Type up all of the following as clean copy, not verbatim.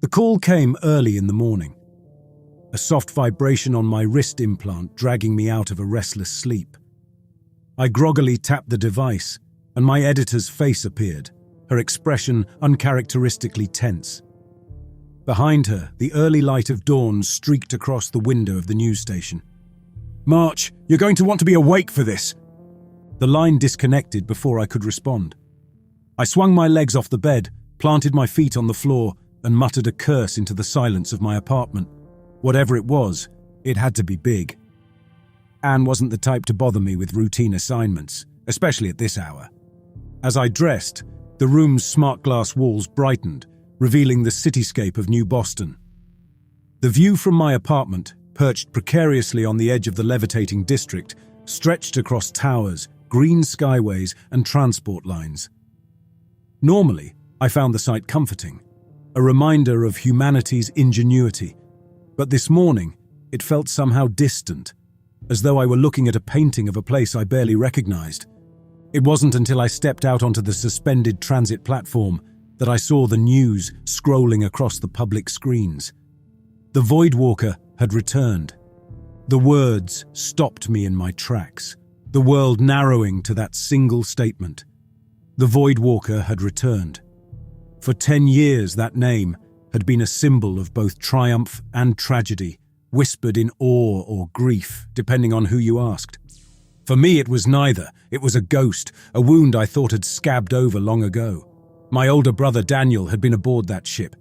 The call came early in the morning, a soft vibration on my wrist implant dragging me out of a restless sleep. I groggily tapped the device, and my editor's face appeared, her expression uncharacteristically tense. Behind her, the early light of dawn streaked across the window of the news station. "March, you're going to want to be awake for this." The line disconnected before I could respond. I swung my legs off the bed, planted my feet on the floor, and muttered a curse into the silence of my apartment. Whatever it was, it had to be big. Anne wasn't the type to bother me with routine assignments, especially at this hour. As I dressed, the room's smart glass walls brightened, revealing the cityscape of New Boston. The view from my apartment, perched precariously on the edge of the levitating district, stretched across towers, green skyways, and transport lines. Normally, I found the sight comforting, a reminder of humanity's ingenuity, but this morning it felt somehow distant, as though I were looking at a painting of a place I barely recognized. It wasn't until I stepped out onto the suspended transit platform that I saw the news scrolling across the public screens. The Voidwalker had returned. The words stopped me in my tracks, the world narrowing to that single statement. The Voidwalker had returned. For 10 years, that name had been a symbol of both triumph and tragedy, whispered in awe or grief, depending on who you asked. For me, it was neither. It was a ghost, a wound I thought had scabbed over long ago. My older brother Daniel had been aboard that ship.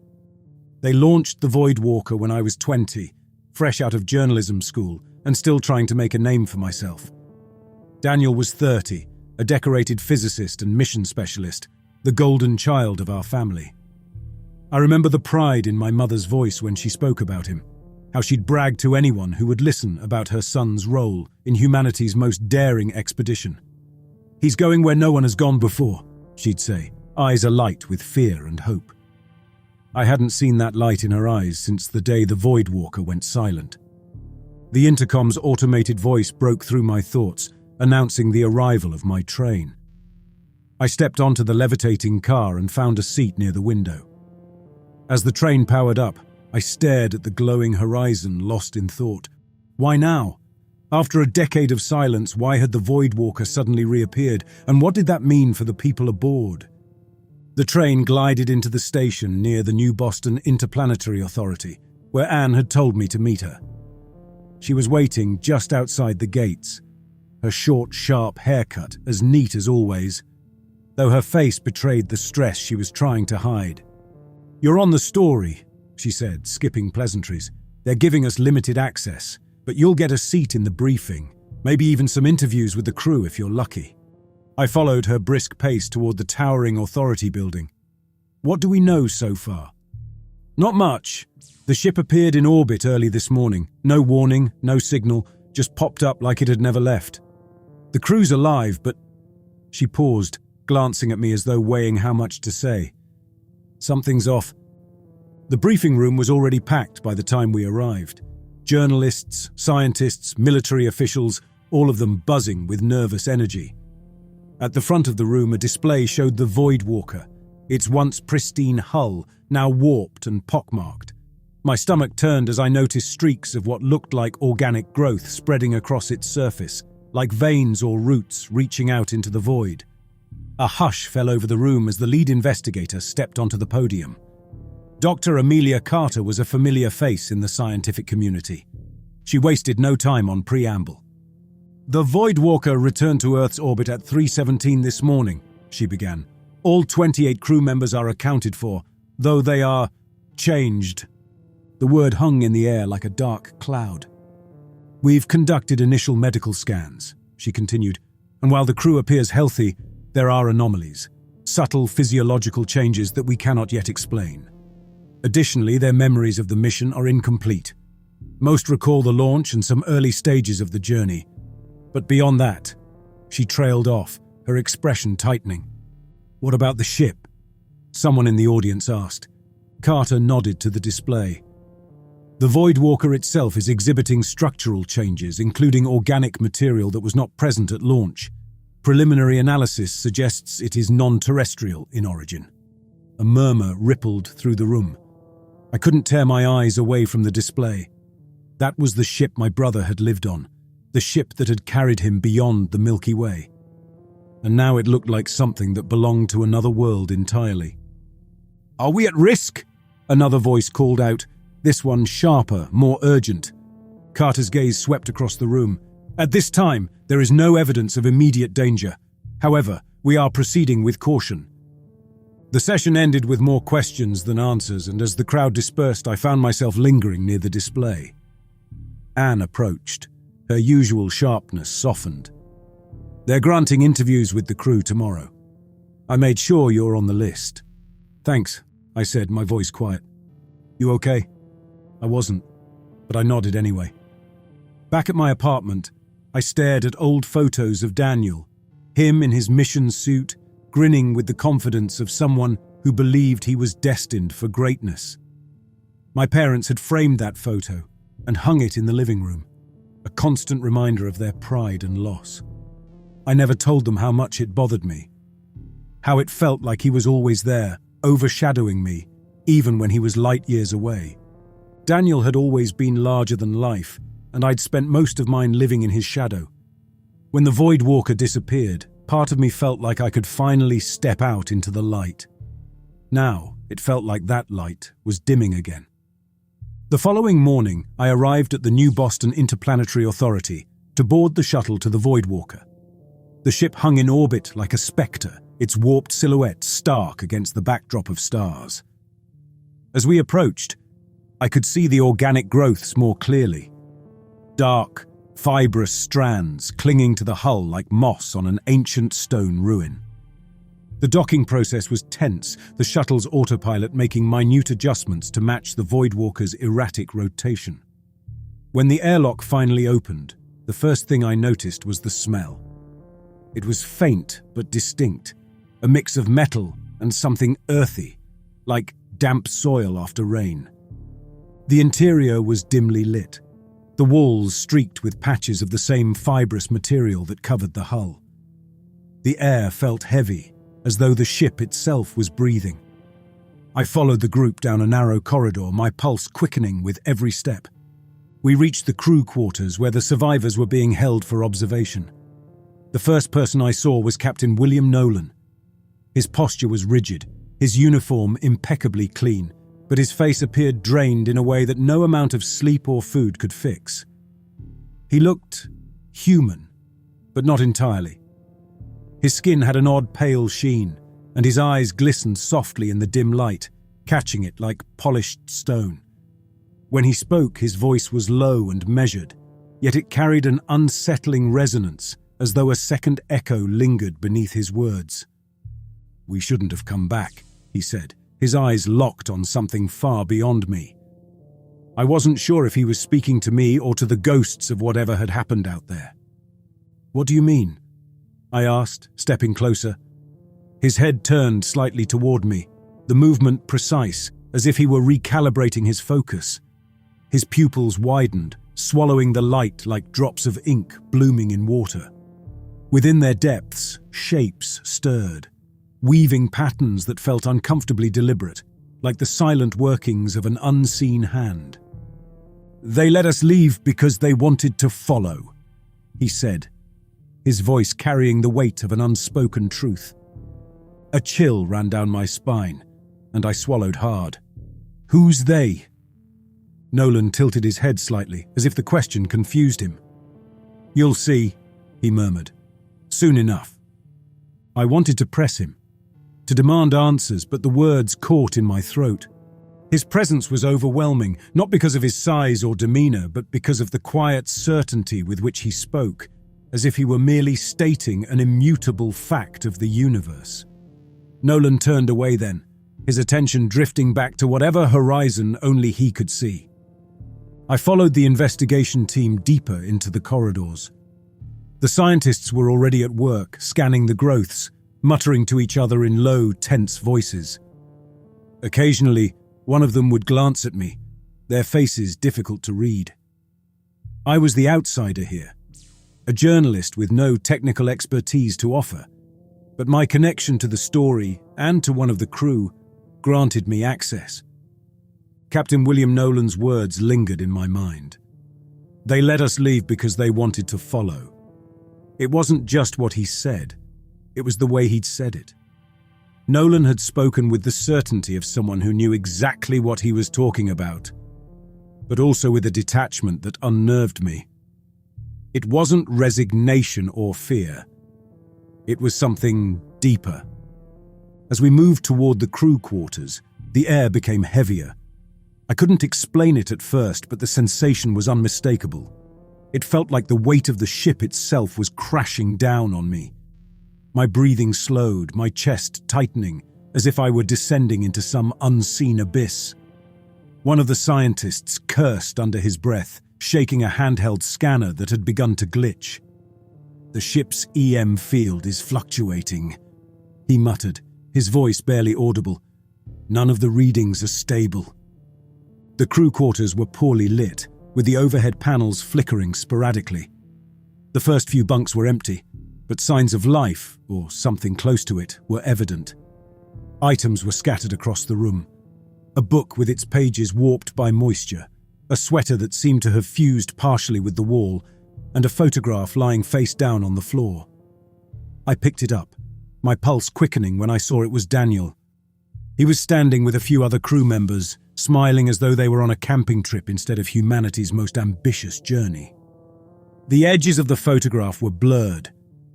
They launched the Voidwalker when I was 20, fresh out of journalism school and still trying to make a name for myself. Daniel was 30, a decorated physicist and mission specialist, the golden child of our family. I remember the pride in my mother's voice when she spoke about him, how she'd brag to anyone who would listen about her son's role in humanity's most daring expedition. "He's going where no one has gone before," she'd say, eyes alight with fear and hope. I hadn't seen that light in her eyes since the day the Voidwalker went silent. The intercom's automated voice broke through my thoughts, announcing the arrival of my train. I stepped onto the levitating car and found a seat near the window. As the train powered up, I stared at the glowing horizon, lost in thought. Why now? After a decade of silence, why had the Voidwalker suddenly reappeared, and what did that mean for the people aboard? The train glided into the station near the New Boston Interplanetary Authority, where Anne had told me to meet her. She was waiting just outside the gates, her short, sharp haircut as neat as always, though her face betrayed the stress she was trying to hide. "You're on the story," she said, skipping pleasantries. "They're giving us limited access, but you'll get a seat in the briefing, maybe even some interviews with the crew if you're lucky." I followed her brisk pace toward the towering authority building. "What do we know so far?" "Not much. The ship appeared in orbit early this morning. No warning, no signal, just popped up like it had never left. The crew's alive, but..." She paused, glancing at me as though weighing how much to say. "Something's off." The briefing room was already packed by the time we arrived. Journalists, scientists, military officials, all of them buzzing with nervous energy. At the front of the room, a display showed the Voidwalker, its once pristine hull now warped and pockmarked. My stomach turned as I noticed streaks of what looked like organic growth spreading across its surface, like veins or roots reaching out into the void. A hush fell over the room as the lead investigator stepped onto the podium. Dr. Amelia Carter was a familiar face in the scientific community. She wasted no time on preamble. "The Voidwalker returned to Earth's orbit at 3:17 this morning," she began. "All 28 crew members are accounted for, though they are changed." The word hung in the air like a dark cloud. "We've conducted initial medical scans," she continued, "and while the crew appears healthy, there are anomalies, subtle physiological changes that we cannot yet explain. Additionally, their memories of the mission are incomplete. Most recall the launch and some early stages of the journey. But beyond that," she trailed off, her expression tightening. "What about the ship?" someone in the audience asked. Carter nodded to the display. "The Voidwalker itself is exhibiting structural changes, including organic material that was not present at launch. Preliminary analysis suggests it is non-terrestrial in origin." A murmur rippled through the room. I couldn't tear my eyes away from the display. That was the ship my brother had lived on, the ship that had carried him beyond the Milky Way. And now it looked like something that belonged to another world entirely. "Are we at risk?" another voice called out, this one sharper, more urgent. Carter's gaze swept across the room. "At this time, there is no evidence of immediate danger. However, we are proceeding with caution." The session ended with more questions than answers, and as the crowd dispersed, I found myself lingering near the display. Anne approached. Her usual sharpness softened. "They're granting interviews with the crew tomorrow. I made sure you're on the list." "Thanks," I said, my voice quiet. "You okay?" I wasn't, but I nodded anyway. Back at my apartment, I stared at old photos of Daniel, him in his mission suit, grinning with the confidence of someone who believed he was destined for greatness. My parents had framed that photo and hung it in the living room, a constant reminder of their pride and loss. I never told them how much it bothered me, how it felt like he was always there, overshadowing me, even when he was light years away. Daniel had always been larger than life, and I'd spent most of mine living in his shadow. When the Void Walker disappeared, part of me felt like I could finally step out into the light. Now, it felt like that light was dimming again. The following morning, I arrived at the New Boston Interplanetary Authority to board the shuttle to the Void Walker. The ship hung in orbit like a spectre, its warped silhouette stark against the backdrop of stars. As we approached, I could see the organic growths more clearly. Dark, fibrous strands clinging to the hull like moss on an ancient stone ruin. The docking process was tense, the shuttle's autopilot making minute adjustments to match the Void Walker's erratic rotation. When the airlock finally opened, the first thing I noticed was the smell. It was faint but distinct, a mix of metal and something earthy, like damp soil after rain. The interior was dimly lit, the walls streaked with patches of the same fibrous material that covered the hull. The air felt heavy, as though the ship itself was breathing. I followed the group down a narrow corridor, my pulse quickening with every step. We reached the crew quarters where the survivors were being held for observation. The first person I saw was Captain William Nolan. His posture was rigid, his uniform impeccably clean, but his face appeared drained in a way that no amount of sleep or food could fix. He looked human, but not entirely. His skin had an odd pale sheen, and his eyes glistened softly in the dim light, catching it like polished stone. When he spoke, his voice was low and measured, yet it carried an unsettling resonance, as though a second echo lingered beneath his words. "We shouldn't have come back," he said, his eyes locked on something far beyond me. I wasn't sure if he was speaking to me or to the ghosts of whatever had happened out there. "What do you mean?" I asked, stepping closer. His head turned slightly toward me, the movement precise, as if he were recalibrating his focus. His pupils widened, swallowing the light like drops of ink blooming in water. Within their depths, shapes stirred, weaving patterns that felt uncomfortably deliberate, like the silent workings of an unseen hand. "They let us leave because they wanted to follow," he said, his voice carrying the weight of an unspoken truth. A chill ran down my spine, and I swallowed hard. "Who's they?" Nolan tilted his head slightly, as if the question confused him. "You'll see," he murmured. "Soon enough." I wanted to press him, to demand answers, but the words caught in my throat. His presence was overwhelming, not because of his size or demeanor, but because of the quiet certainty with which he spoke, as if he were merely stating an immutable fact of the universe. Nolan turned away then, his attention drifting back to whatever horizon only he could see. I followed the investigation team deeper into the corridors. The scientists were already at work, scanning the growths, muttering to each other in low, tense voices. Occasionally, one of them would glance at me, their faces difficult to read. I was the outsider here, a journalist with no technical expertise to offer, but my connection to the story and to one of the crew granted me access. Captain William Nolan's words lingered in my mind. They let us leave because they wanted to follow. It wasn't just what he said, it was the way he'd said it. Nolan had spoken with the certainty of someone who knew exactly what he was talking about, but also with a detachment that unnerved me. It wasn't resignation or fear. It was something deeper. As we moved toward the crew quarters, the air became heavier. I couldn't explain it at first, but the sensation was unmistakable. It felt like the weight of the ship itself was crashing down on me. My breathing slowed, my chest tightening, as if I were descending into some unseen abyss. One of the scientists cursed under his breath, shaking a handheld scanner that had begun to glitch. "The ship's EM field is fluctuating," he muttered, his voice barely audible. "None of the readings are stable." The crew quarters were poorly lit, with the overhead panels flickering sporadically. The first few bunks were empty, but signs of life, or something close to it, were evident. Items were scattered across the room. A book with its pages warped by moisture, a sweater that seemed to have fused partially with the wall, and a photograph lying face down on the floor. I picked it up, my pulse quickening when I saw it was Daniel. He was standing with a few other crew members, smiling as though they were on a camping trip instead of humanity's most ambitious journey. The edges of the photograph were blurred,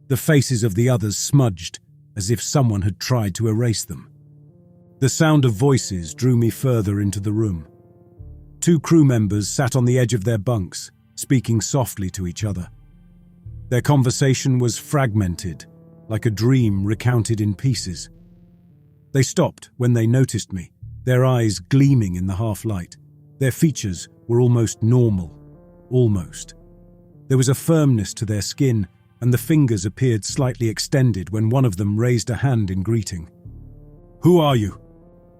the faces of the others smudged, as if someone had tried to erase them. The sound of voices drew me further into the room. 2 crew members sat on the edge of their bunks, speaking softly to each other. Their conversation was fragmented, like a dream recounted in pieces. They stopped when they noticed me, their eyes gleaming in the half-light. Their features were almost normal. Almost. There was a firmness to their skin, and the fingers appeared slightly extended when one of them raised a hand in greeting. "Who are you?"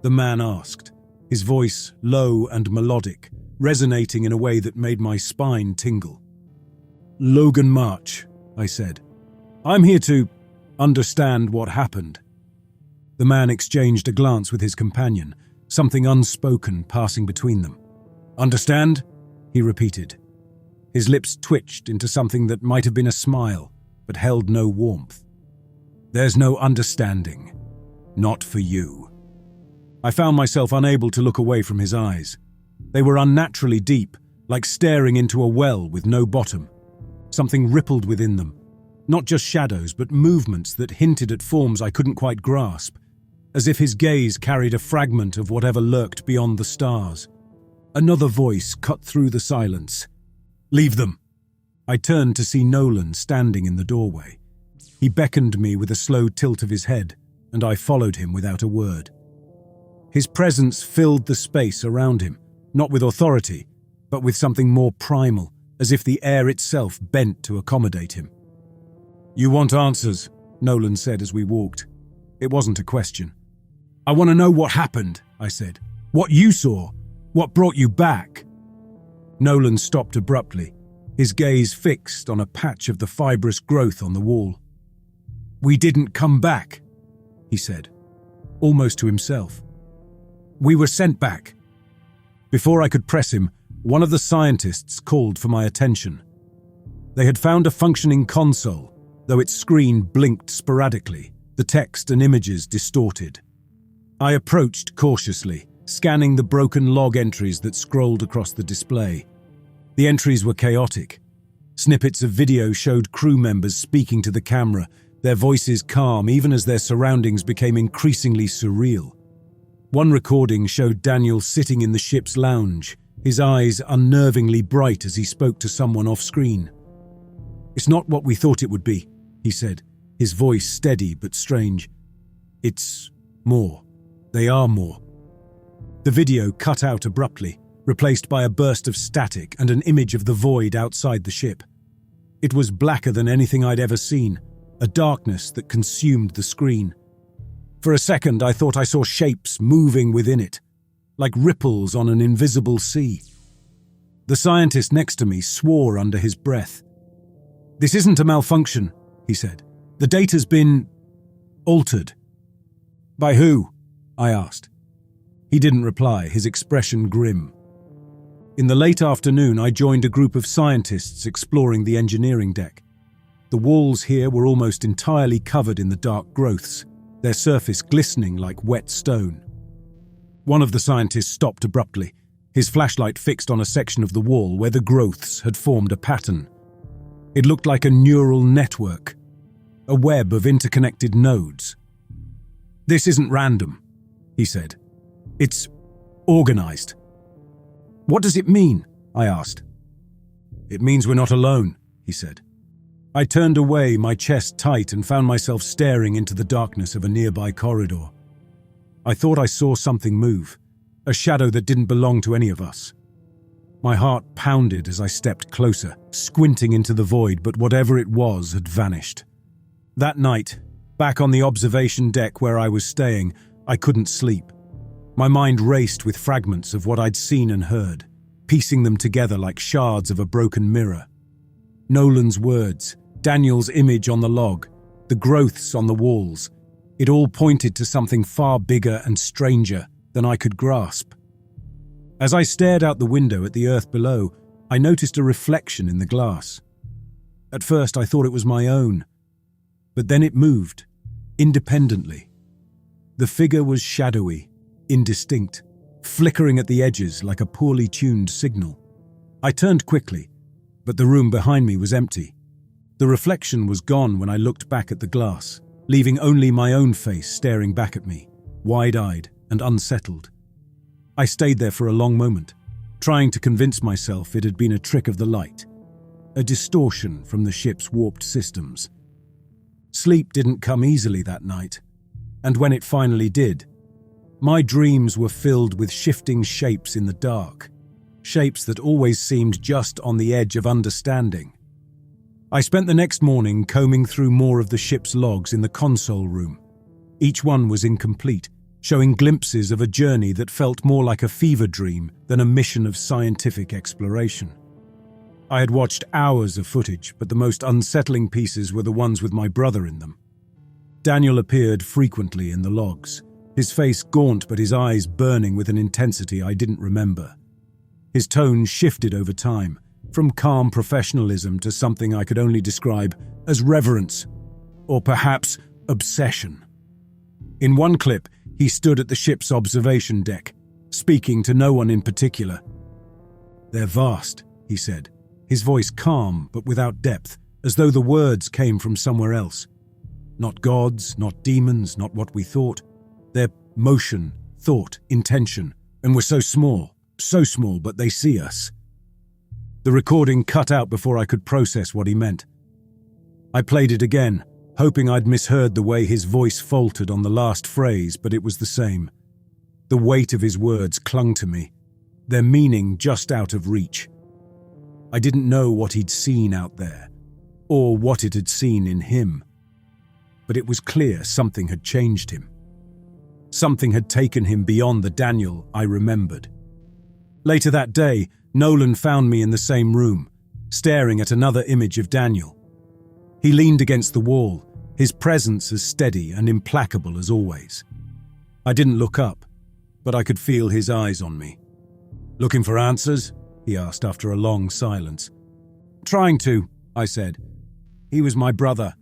the man asked, his voice low and melodic, resonating in a way that made my spine tingle. "Logan March," I said. "I'm here to understand what happened." The man exchanged a glance with his companion, something unspoken passing between them. "Understand?" he repeated. His lips twitched into something that might have been a smile, but held no warmth. "There's no understanding. Not for you." I found myself unable to look away from his eyes. They were unnaturally deep, like staring into a well with no bottom. Something rippled within them. Not just shadows, but movements that hinted at forms I couldn't quite grasp, as if his gaze carried a fragment of whatever lurked beyond the stars. Another voice cut through the silence. "Leave them." I turned to see Nolan standing in the doorway. He beckoned me with a slow tilt of his head, and I followed him without a word. His presence filled the space around him, not with authority, but with something more primal, as if the air itself bent to accommodate him. "You want answers," Nolan said as we walked. It wasn't a question. "I want to know what happened," I said. "What you saw. What brought you back?" Nolan stopped abruptly, his gaze fixed on a patch of the fibrous growth on the wall. "We didn't come back," he said, almost to himself. "We were sent back." Before I could press him, one of the scientists called for my attention. They had found a functioning console, though its screen blinked sporadically, the text and images distorted. I approached cautiously, scanning the broken log entries that scrolled across the display. The entries were chaotic. Snippets of video showed crew members speaking to the camera, their voices calm even as their surroundings became increasingly surreal. One recording showed Daniel sitting in the ship's lounge, his eyes unnervingly bright as he spoke to someone off-screen. "It's not what we thought it would be," he said, his voice steady but strange. "It's more. They are more." The video cut out abruptly, replaced by a burst of static and an image of the void outside the ship. It was blacker than anything I'd ever seen, a darkness that consumed the screen. For a second, I thought I saw shapes moving within it, like ripples on an invisible sea. The scientist next to me swore under his breath. "This isn't a malfunction," he said. "The data's been altered." "By who?" I asked. He didn't reply, his expression grim. In the late afternoon, I joined a group of scientists exploring the engineering deck. The walls here were almost entirely covered in the dark growths, their surface glistening like wet stone. One of the scientists stopped abruptly, his flashlight fixed on a section of the wall where the growths had formed a pattern. It looked like a neural network, a web of interconnected nodes. "This isn't random," he said. "It's organized." "What does it mean?" I asked. "It means we're not alone," he said. I turned away, my chest tight, and found myself staring into the darkness of a nearby corridor. I thought I saw something move, a shadow that didn't belong to any of us. My heart pounded as I stepped closer, squinting into the void, but whatever it was had vanished. That night, back on the observation deck where I was staying, I couldn't sleep. My mind raced with fragments of what I'd seen and heard, piecing them together like shards of a broken mirror. Nolan's words, Daniel's image on the log, the growths on the walls, it all pointed to something far bigger and stranger than I could grasp. As I stared out the window at the earth below, I noticed a reflection in the glass. At first I thought it was my own, but then it moved, independently. The figure was shadowy, indistinct, flickering at the edges like a poorly tuned signal. I turned quickly, but the room behind me was empty. The reflection was gone when I looked back at the glass, leaving only my own face staring back at me, wide-eyed and unsettled. I stayed there for a long moment, trying to convince myself it had been a trick of the light, a distortion from the ship's warped systems. Sleep didn't come easily that night, and when it finally did, my dreams were filled with shifting shapes in the dark, shapes that always seemed just on the edge of understanding. I spent the next morning combing through more of the ship's logs in the console room. Each one was incomplete, showing glimpses of a journey that felt more like a fever dream than a mission of scientific exploration. I had watched hours of footage, but the most unsettling pieces were the ones with my brother in them. Daniel appeared frequently in the logs, his face gaunt but his eyes burning with an intensity I didn't remember. His tone shifted over time, from calm professionalism to something I could only describe as reverence, or perhaps obsession. In one clip, he stood at the ship's observation deck, speaking to no one in particular. "They're vast," he said, his voice calm but without depth, as though the words came from somewhere else. "Not gods, not demons, not what we thought. They're motion, thought, intention, and we're so small, but they see us." The recording cut out before I could process what he meant. I played it again, hoping I'd misheard the way his voice faltered on the last phrase, but it was the same. The weight of his words clung to me, their meaning just out of reach. I didn't know what he'd seen out there, or what it had seen in him. But it was clear something had changed him. Something had taken him beyond the Daniel I remembered. Later that day, Nolan found me in the same room, staring at another image of Daniel. He leaned against the wall, his presence as steady and implacable as always. I didn't look up, but I could feel his eyes on me. "Looking for answers?" he asked after a long silence. "Trying to," I said. "He was my brother."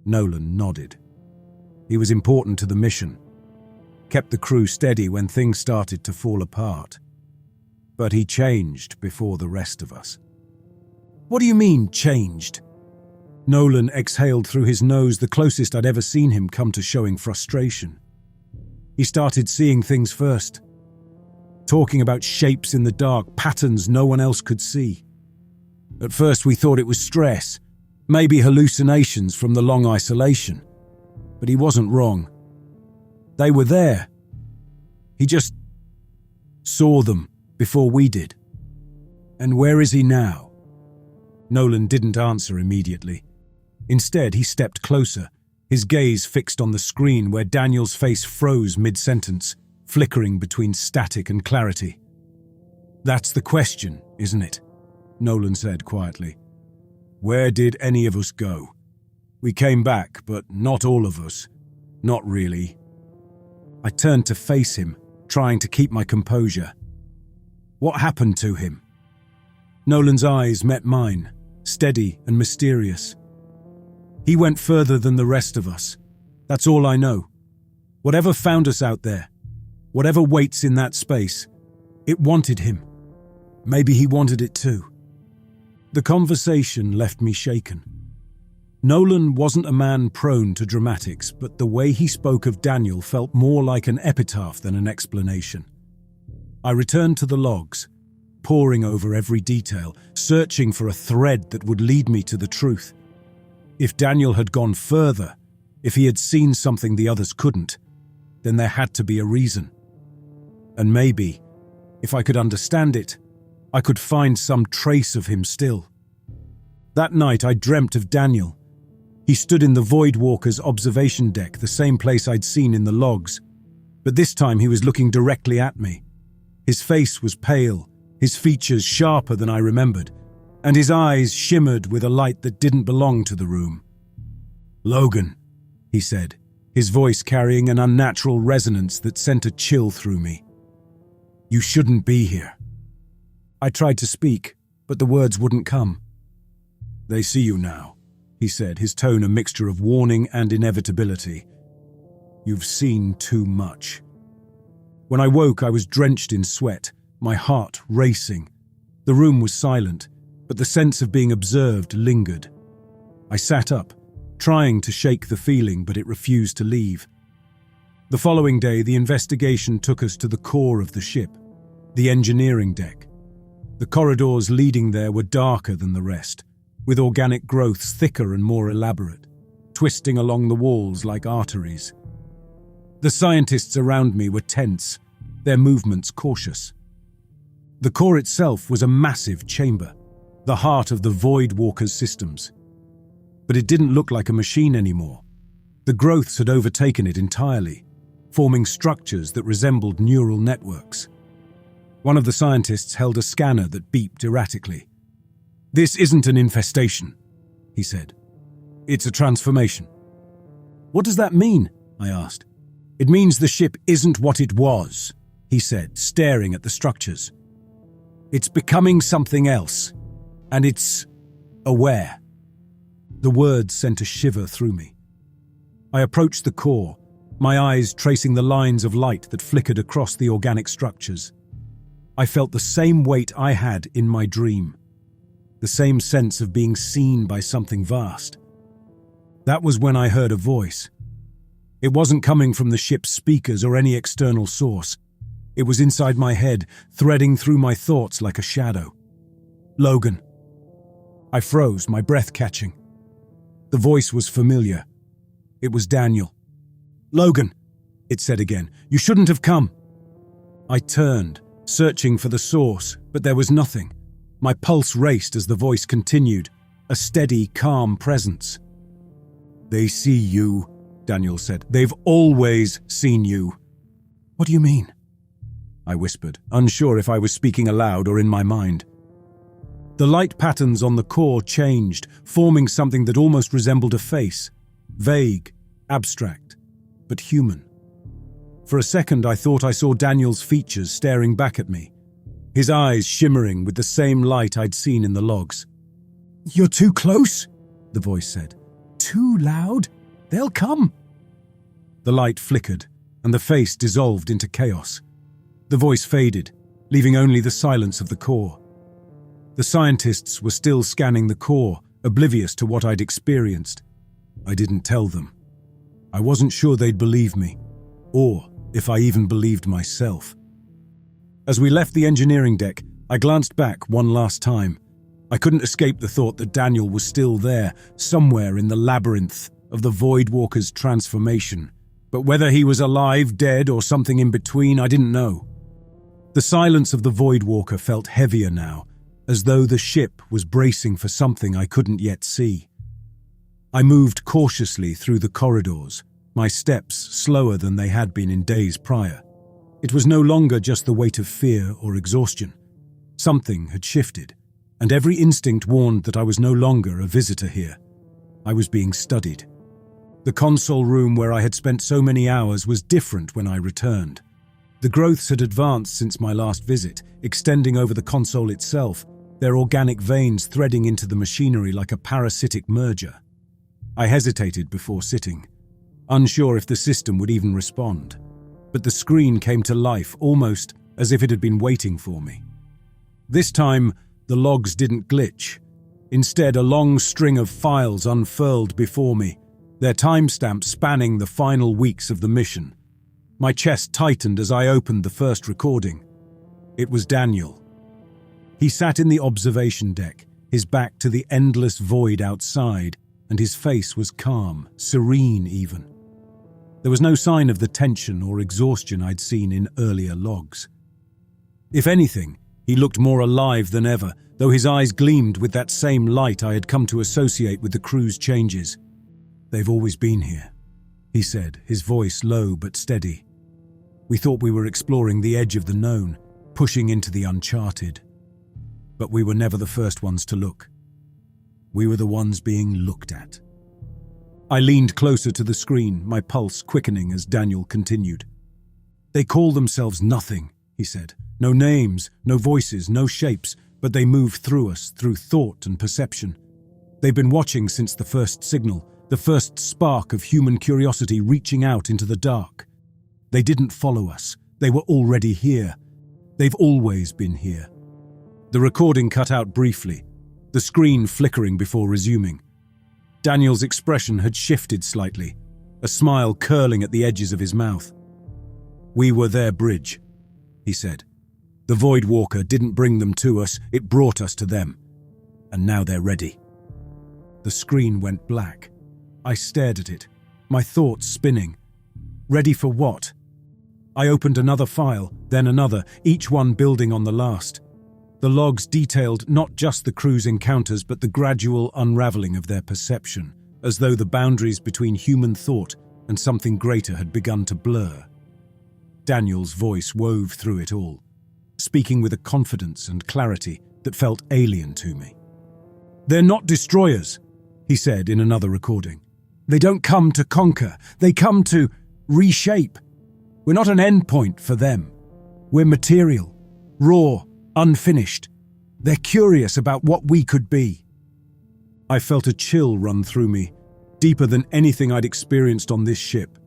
Nolan nodded. He was important to the mission, kept the crew steady when things started to fall apart. But he changed before the rest of us. "What do you mean, changed?" Nolan exhaled through his nose, the closest I'd ever seen him come to showing frustration. He started seeing things first, talking about shapes in the dark, patterns no one else could see. At first we thought it was stress, maybe hallucinations from the long isolation. But he wasn't wrong. They were there. He just saw them before we did. "And where is he now?" Nolan didn't answer immediately. Instead, he stepped closer, his gaze fixed on the screen where Daniel's face froze mid-sentence, flickering between static and clarity. "That's the question, isn't it?" Nolan said quietly. "Where did any of us go? We came back, but not all of us. Not really." I turned to face him, trying to keep my composure. What happened to him? Nolan's eyes met mine, steady and mysterious. He went further than the rest of us. That's all I know. Whatever found us out there, whatever waits in that space, it wanted him. Maybe he wanted it too. The conversation left me shaken. Nolan wasn't a man prone to dramatics, but the way he spoke of Daniel felt more like an epitaph than an explanation. I returned to the logs, poring over every detail, searching for a thread that would lead me to the truth. If Daniel had gone further, if he had seen something the others couldn't, then there had to be a reason. And maybe, if I could understand it, I could find some trace of him still. That night I dreamt of Daniel. He stood in the Void Walker's observation deck, the same place I'd seen in the logs. But this time he was looking directly at me. His face was pale, his features sharper than I remembered, and his eyes shimmered with a light that didn't belong to the room. "Logan," he said, his voice carrying an unnatural resonance that sent a chill through me. "You shouldn't be here." I tried to speak, but the words wouldn't come. "They see you now," he said, his tone a mixture of warning and inevitability. "You've seen too much." When I woke, I was drenched in sweat, my heart racing. The room was silent, but the sense of being observed lingered. I sat up, trying to shake the feeling, but it refused to leave. The following day, the investigation took us to the core of the ship, the engineering deck. The corridors leading there were darker than the rest, with organic growths thicker and more elaborate, twisting along the walls like arteries. The scientists around me were tense, their movements cautious. The core itself was a massive chamber, the heart of the Void Walker's systems. But it didn't look like a machine anymore. The growths had overtaken it entirely, forming structures that resembled neural networks. One of the scientists held a scanner that beeped erratically. "This isn't an infestation," he said. "It's a transformation." "What does that mean?" I asked. "It means the ship isn't what it was," he said, staring at the structures. "It's becoming something else, and it's aware." The words sent a shiver through me. I approached the core, my eyes tracing the lines of light that flickered across the organic structures. I felt the same weight I had in my dream, the same sense of being seen by something vast. That was when I heard a voice. It wasn't coming from the ship's speakers or any external source. It was inside my head, threading through my thoughts like a shadow. "Logan." I froze, my breath catching. The voice was familiar. It was Daniel. "Logan," it said again, "you shouldn't have come." I turned, searching for the source, but there was nothing. My pulse raced as the voice continued, a steady, calm presence. "They see you," Daniel said. "They've always seen you." "What do you mean?" I whispered, unsure if I was speaking aloud or in my mind. The light patterns on the core changed, forming something that almost resembled a face. Vague, abstract, but human. For a second, I thought I saw Daniel's features staring back at me, his eyes shimmering with the same light I'd seen in the logs. "You're too close," the voice said. "Too loud. They'll come." The light flickered, and the face dissolved into chaos. The voice faded, leaving only the silence of the core. The scientists were still scanning the core, oblivious to what I'd experienced. I didn't tell them. I wasn't sure they'd believe me, or if I even believed myself. As we left the engineering deck, I glanced back one last time. I couldn't escape the thought that Daniel was still there, somewhere in the labyrinth of the Void Walker's transformation. But whether he was alive, dead, or something in between, I didn't know. The silence of the Void Walker felt heavier now, as though the ship was bracing for something I couldn't yet see. I moved cautiously through the corridors, my steps slower than they had been in days prior. It was no longer just the weight of fear or exhaustion. Something had shifted, and every instinct warned that I was no longer a visitor here. I was being studied. The console room where I had spent so many hours was different when I returned. The growths had advanced since my last visit, extending over the console itself, their organic veins threading into the machinery like a parasitic merger. I hesitated before sitting, unsure if the system would even respond. But the screen came to life, almost as if it had been waiting for me. This time, the logs didn't glitch. Instead, a long string of files unfurled before me, their timestamps spanning the final weeks of the mission. My chest tightened as I opened the first recording. It was Daniel. He sat in the observation deck, his back to the endless void outside, and his face was calm, serene even. There was no sign of the tension or exhaustion I'd seen in earlier logs. If anything, he looked more alive than ever, though his eyes gleamed with that same light I had come to associate with the crew's changes. "They've always been here," he said, his voice low but steady. "We thought we were exploring the edge of the known, pushing into the uncharted. But we were never the first ones to look. We were the ones being looked at." I leaned closer to the screen, my pulse quickening as Daniel continued. "They call themselves nothing," he said. "No names, no voices, no shapes, but they move through us, through thought and perception. They've been watching since the first signal, the first spark of human curiosity reaching out into the dark. They didn't follow us. They were already here. They've always been here." The recording cut out briefly, the screen flickering before resuming. Daniel's expression had shifted slightly, a smile curling at the edges of his mouth. "We were their bridge," he said. "The Void Walker didn't bring them to us, it brought us to them. And now they're ready." The screen went black. I stared at it, my thoughts spinning. Ready for what? I opened another file, then another, each one building on the last. The logs detailed not just the crew's encounters but the gradual unraveling of their perception, as though the boundaries between human thought and something greater had begun to blur. Daniel's voice wove through it all, speaking with a confidence and clarity that felt alien to me. "They're not destroyers," he said in another recording. "They don't come to conquer, they come to reshape. We're not an endpoint for them. We're material, raw, unfinished. They're curious about what we could be." I felt a chill run through me, deeper than anything I'd experienced on this ship.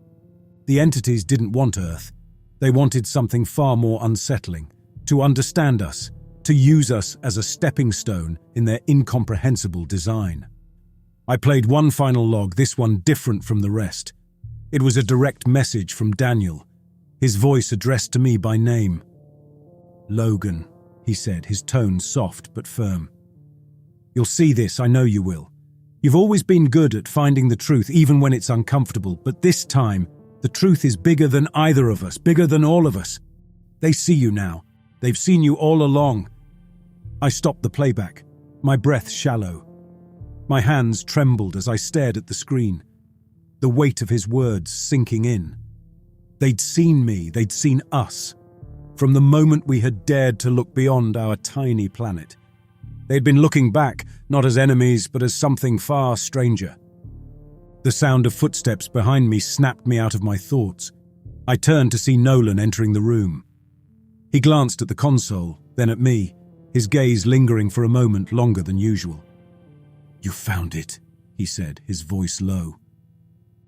The entities didn't want Earth. They wanted something far more unsettling, to understand us, to use us as a stepping stone in their incomprehensible design. I played one final log, this one different from the rest. It was a direct message from Daniel, his voice addressed to me by name. "Logan," he said, his tone soft but firm. "You'll see this, I know you will. You've always been good at finding the truth, even when it's uncomfortable, but this time, the truth is bigger than either of us, bigger than all of us. They see you now. They've seen you all along." I stopped the playback, my breath shallow. My hands trembled as I stared at the screen, the weight of his words sinking in. They'd seen me, they'd seen us. From the moment we had dared to look beyond our tiny planet. They'd been looking back, not as enemies, but as something far stranger. The sound of footsteps behind me snapped me out of my thoughts. I turned to see Nolan entering the room. He glanced at the console, then at me, his gaze lingering for a moment longer than usual. "You found it," he said, his voice low.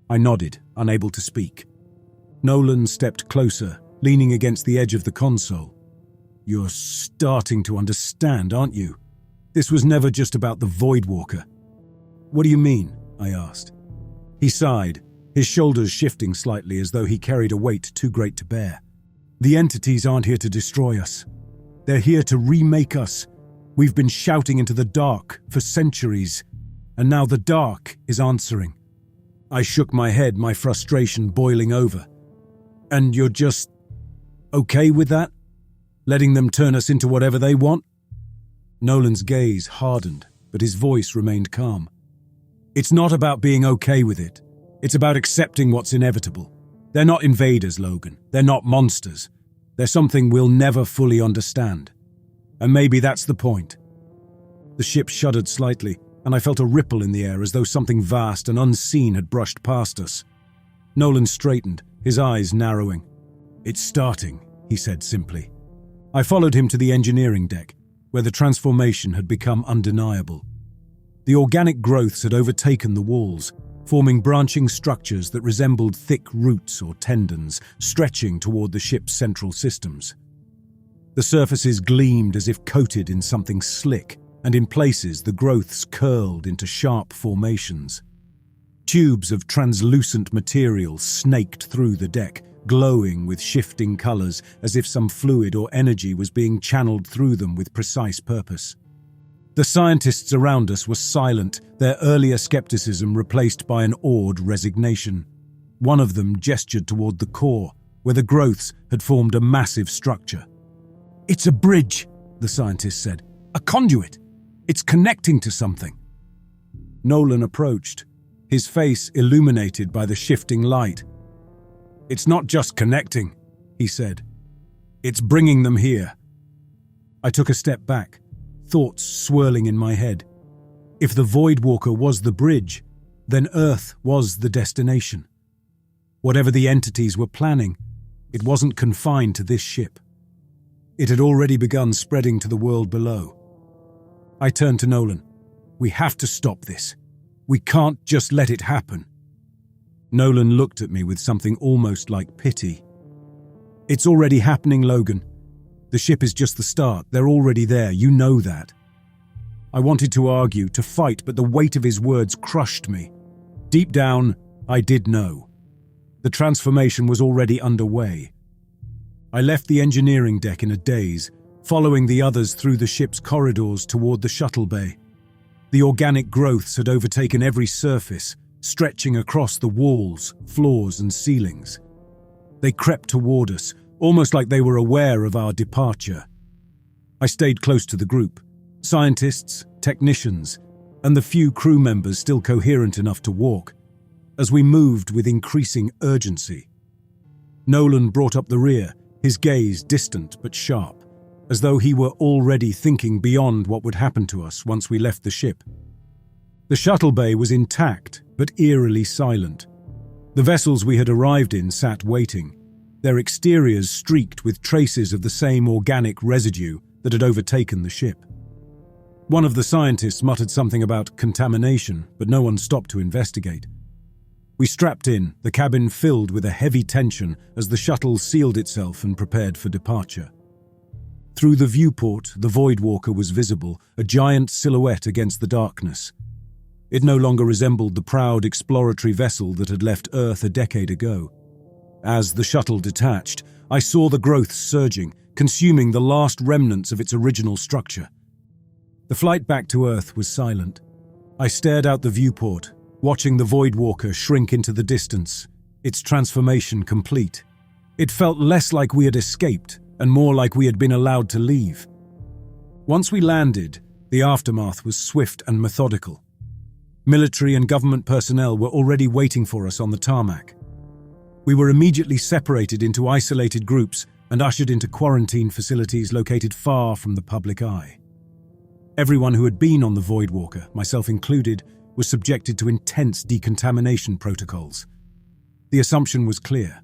I nodded, unable to speak. Nolan stepped closer, leaning against the edge of the console. "You're starting to understand, aren't you? This was never just about the Void Walker." "What do you mean?" I asked. He sighed, his shoulders shifting slightly as though he carried a weight too great to bear. "The entities aren't here to destroy us. They're here to remake us. We've been shouting into the dark for centuries, and now the dark is answering." I shook my head, my frustration boiling over. "And you're just okay with that? Letting them turn us into whatever they want?" Nolan's gaze hardened, but his voice remained calm. "It's not about being okay with it. It's about accepting what's inevitable. They're not invaders, Logan. They're not monsters. They're something we'll never fully understand. And maybe that's the point." The ship shuddered slightly, and I felt a ripple in the air as though something vast and unseen had brushed past us. Nolan straightened, his eyes narrowing. "It's starting," he said simply. I followed him to the engineering deck, where the transformation had become undeniable. The organic growths had overtaken the walls, forming branching structures that resembled thick roots or tendons stretching toward the ship's central systems. The surfaces gleamed as if coated in something slick, and in places the growths curled into sharp formations. Tubes of translucent material snaked through the deck, glowing with shifting colors as if some fluid or energy was being channeled through them with precise purpose. The scientists around us were silent, their earlier skepticism replaced by an awed resignation. One of them gestured toward the core, where the growths had formed a massive structure. "It's a bridge," the scientist said. "A conduit. It's connecting to something." Nolan approached, his face illuminated by the shifting light. "It's not just connecting," he said. "It's bringing them here." I took a step back, thoughts swirling in my head. If the Voidwalker was the bridge, then Earth was the destination. Whatever the entities were planning, it wasn't confined to this ship. It had already begun spreading to the world below. I turned to Nolan. "We have to stop this. We can't just let it happen." Nolan looked at me with something almost like pity. "It's already happening, Logan. The ship is just the start. They're already there. You know that." I wanted to argue, to fight, but the weight of his words crushed me. Deep down, I did know. The transformation was already underway. I left the engineering deck in a daze, following the others through the ship's corridors toward the shuttle bay. The organic growths had overtaken every surface, stretching across the walls, floors, and ceilings. They crept toward us, almost like they were aware of our departure. I stayed close to the group, scientists, technicians, and the few crew members still coherent enough to walk, as we moved with increasing urgency. Nolan brought up the rear, his gaze distant but sharp, as though he were already thinking beyond what would happen to us once we left the ship. The shuttle bay was intact but eerily silent. The vessels we had arrived in sat waiting, their exteriors streaked with traces of the same organic residue that had overtaken the ship. One of the scientists muttered something about contamination, but no one stopped to investigate. We strapped in, the cabin filled with a heavy tension as the shuttle sealed itself and prepared for departure. Through the viewport, the Voidwalker was visible, a giant silhouette against the darkness. It no longer resembled the proud exploratory vessel that had left Earth a decade ago. As the shuttle detached, I saw the growth surging, consuming the last remnants of its original structure. The flight back to Earth was silent. I stared out the viewport, watching the Voidwalker shrink into the distance, its transformation complete. It felt less like we had escaped and more like we had been allowed to leave. Once we landed, the aftermath was swift and methodical. Military and government personnel were already waiting for us on the tarmac. We were immediately separated into isolated groups and ushered into quarantine facilities located far from the public eye. Everyone who had been on the Voidwalker, myself included, was subjected to intense decontamination protocols. The assumption was clear.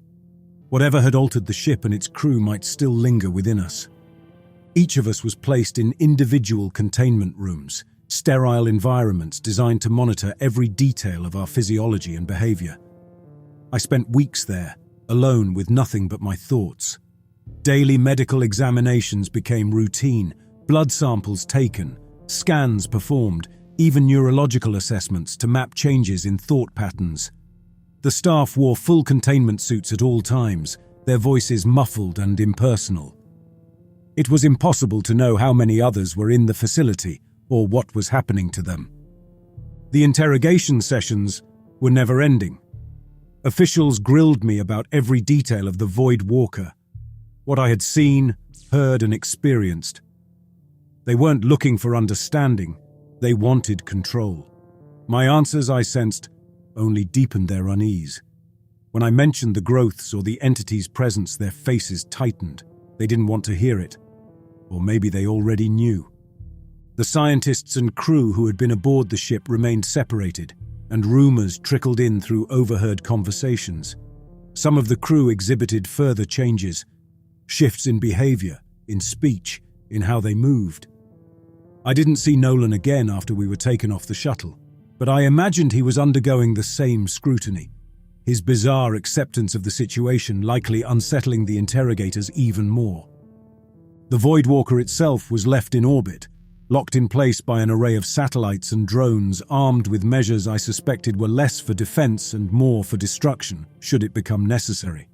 Whatever had altered the ship and its crew might still linger within us. Each of us was placed in individual containment rooms, sterile environments designed to monitor every detail of our physiology and behavior. I spent weeks there, alone with nothing but my thoughts. Daily medical examinations became routine, blood samples taken, scans performed, even neurological assessments to map changes in thought patterns. The staff wore full containment suits at all times, their voices muffled and impersonal. It was impossible to know how many others were in the facility or what was happening to them. The interrogation sessions were never-ending. Officials grilled me about every detail of the Voidwalker, what I had seen, heard, and experienced. They weren't looking for understanding. They wanted control. My answers, I sensed, only deepened their unease. When I mentioned the growths or the entity's presence, their faces tightened. They didn't want to hear it. Or maybe they already knew. The scientists and crew who had been aboard the ship remained separated, and rumors trickled in through overheard conversations. Some of the crew exhibited further changes. shifts in behavior, in speech, in how they moved. I didn't see Nolan again after we were taken off the shuttle, but I imagined he was undergoing the same scrutiny, his bizarre acceptance of the situation likely unsettling the interrogators even more. The Voidwalker itself was left in orbit, locked in place by an array of satellites and drones armed with measures I suspected were less for defense and more for destruction, should it become necessary.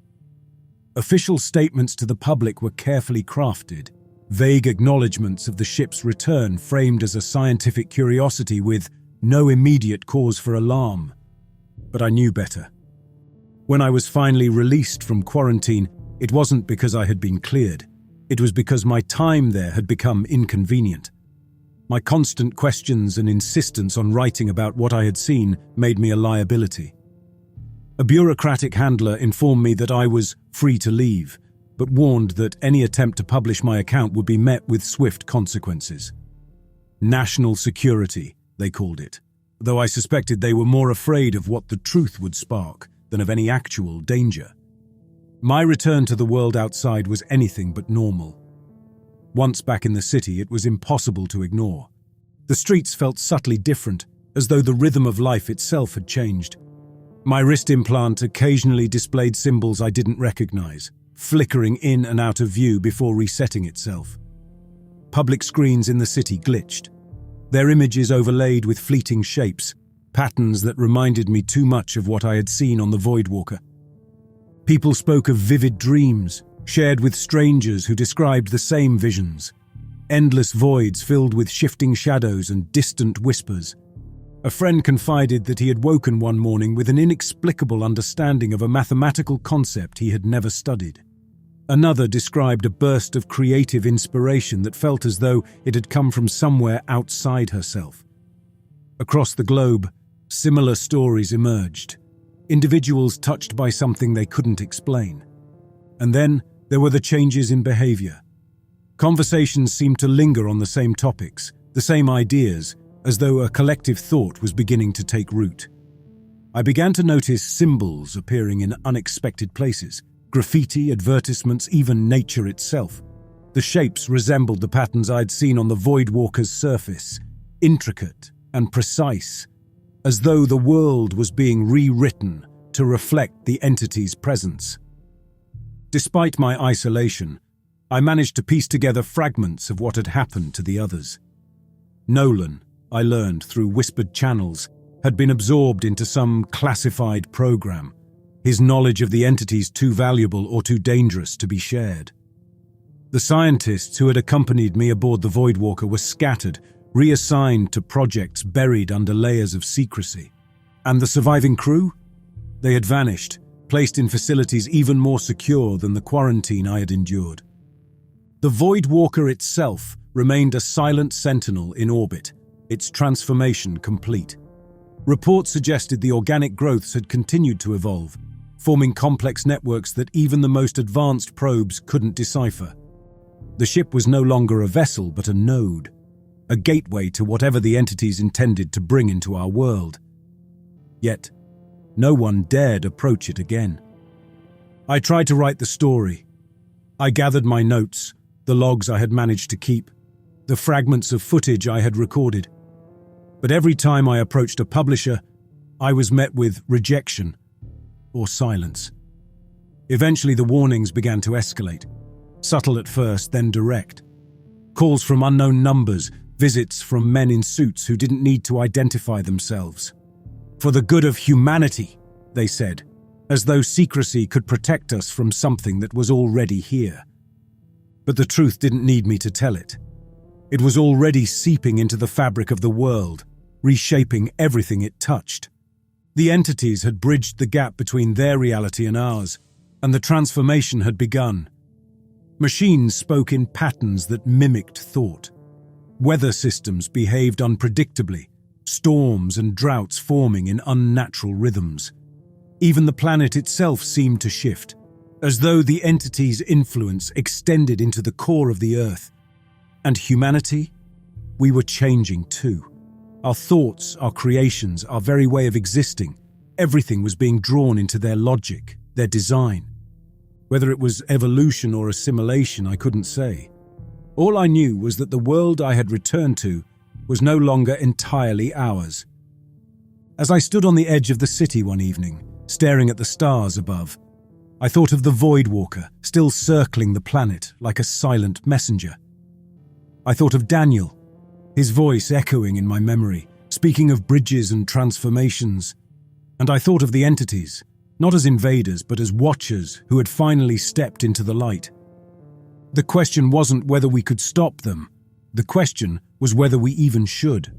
Official statements to the public were carefully crafted, vague acknowledgements of the ship's return framed as a scientific curiosity with no immediate cause for alarm. But I knew better. When I was finally released from quarantine, it wasn't because I had been cleared. It was because my time there had become inconvenient. My constant questions and insistence on writing about what I had seen made me a liability. A bureaucratic handler informed me that I was free to leave, but warned that any attempt to publish my account would be met with swift consequences. National security, they called it, though I suspected they were more afraid of what the truth would spark than of any actual danger. My return to the world outside was anything but normal. Once back in the city, it was impossible to ignore. The streets felt subtly different, as though the rhythm of life itself had changed. My wrist implant occasionally displayed symbols I didn't recognize, flickering in and out of view before resetting itself. Public screens in the city glitched, their images overlaid with fleeting shapes, patterns that reminded me too much of what I had seen on the Voidwalker. People spoke of vivid dreams, shared with strangers who described the same visions, endless voids filled with shifting shadows and distant whispers. A friend confided that he had woken one morning with an inexplicable understanding of a mathematical concept he had never studied. Another described a burst of creative inspiration that felt as though it had come from somewhere outside herself. Across the globe, similar stories emerged, individuals touched by something they couldn't explain. And then there were the changes in behavior. Conversations seemed to linger on the same topics, the same ideas, as though a collective thought was beginning to take root. I began to notice symbols appearing in unexpected places, graffiti, advertisements, even nature itself. The shapes resembled the patterns I'd seen on the Voidwalker's surface, intricate and precise, as though the world was being rewritten to reflect the entity's presence. Despite my isolation, I managed to piece together fragments of what had happened to the others. Nolan, I learned through whispered channels, had been absorbed into some classified program, his knowledge of the entities too valuable or too dangerous to be shared. The scientists who had accompanied me aboard the Voidwalker were scattered, reassigned to projects buried under layers of secrecy. And the surviving crew? They had vanished, placed in facilities even more secure than the quarantine I had endured. The Voidwalker itself remained a silent sentinel in orbit, its transformation complete. Reports suggested the organic growths had continued to evolve, forming complex networks that even the most advanced probes couldn't decipher. The ship was no longer a vessel but a node, a gateway to whatever the entities intended to bring into our world. Yet, no one dared approach it again. I tried to write the story. I gathered my notes, the logs I had managed to keep, the fragments of footage I had recorded. But every time I approached a publisher, I was met with rejection or silence. Eventually, the warnings began to escalate, subtle at first, then direct. Calls from unknown numbers, visits from men in suits who didn't need to identify themselves. For the good of humanity, they said, as though secrecy could protect us from something that was already here. But the truth didn't need me to tell it. It was already seeping into the fabric of the world, reshaping everything it touched. The entities had bridged the gap between their reality and ours, and the transformation had begun. Machines spoke in patterns that mimicked thought. Weather systems behaved unpredictably, storms and droughts forming in unnatural rhythms. Even the planet itself seemed to shift, as though the entity's influence extended into the core of the Earth. And humanity? We were changing too. Our thoughts, our creations, our very way of existing, everything was being drawn into their logic, their design. Whether it was evolution or assimilation, I couldn't say. All I knew was that the world I had returned to was no longer entirely ours. As I stood on the edge of the city one evening, staring at the stars above, I thought of the Void Walker still circling the planet like a silent messenger. I thought of Daniel, his voice echoing in my memory, speaking of bridges and transformations. And I thought of the entities, not as invaders but as watchers who had finally stepped into the light. The question wasn't whether we could stop them. The question was whether we even should.